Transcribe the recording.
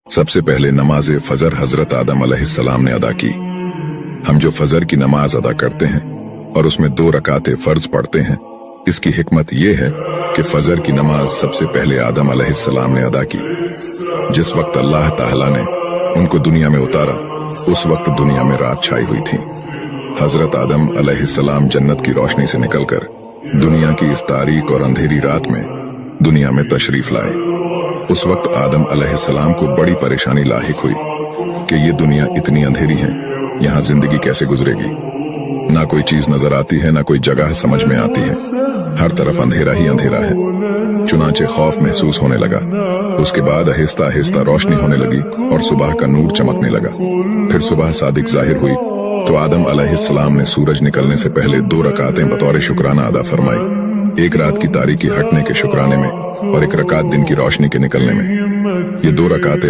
सबसे पहले नमाज फजर हजरत आदम अलैहिस्सलाम ने अदा की। हम जो फजर की नमाज अदा करते हैं और उसमें 2 रकाते फर्ज पढ़ते हैं, इसकी हिकमत यह है कि फजर की नमाज सबसे पहले आदम अलैहिस्सलाम ने अदा की। जिस वक्त अल्लाह ताला ने उनको दुनिया में उतारा, उस वक्त दुनिया में रात छाई हुई थी। हजरत आदम अलैहिस्सलाम जन्नत की रोशनी से निकलकर दुनिया की इस तारीक और अंधेरी रात में दुनिया में तशरीफ लाए। उस वक्त आदम अलैहिस्सलाम को बड़ी परेशानी लाहिक हुई कि ये दुनिया इतनी अंधेरी है, यहाँ जिंदगी कैसे गुजरेगी। ना कोई चीज नजर आती है, ना कोई जगह समझ में आती है, हर तरफ अंधेरा ही अंधेरा है। चुनाचे खौफ महसूस होने लगा। उसके बाद आहिस्ता आहिस्ता रोशनी होने लगी और सुबह का नूर चमकने लगा। फिर सुबह सादिक जाहिर हुई तो आदम अलैहिस्सलाम ने सूरज निकलने से पहले 2 रकातें बतौर शुक्राना अदा फरमाई। एक रात की तारीकी हटने के शुक्राने में और एक रकात दिन की रोशनी के निकलने में। ये 2 रकातें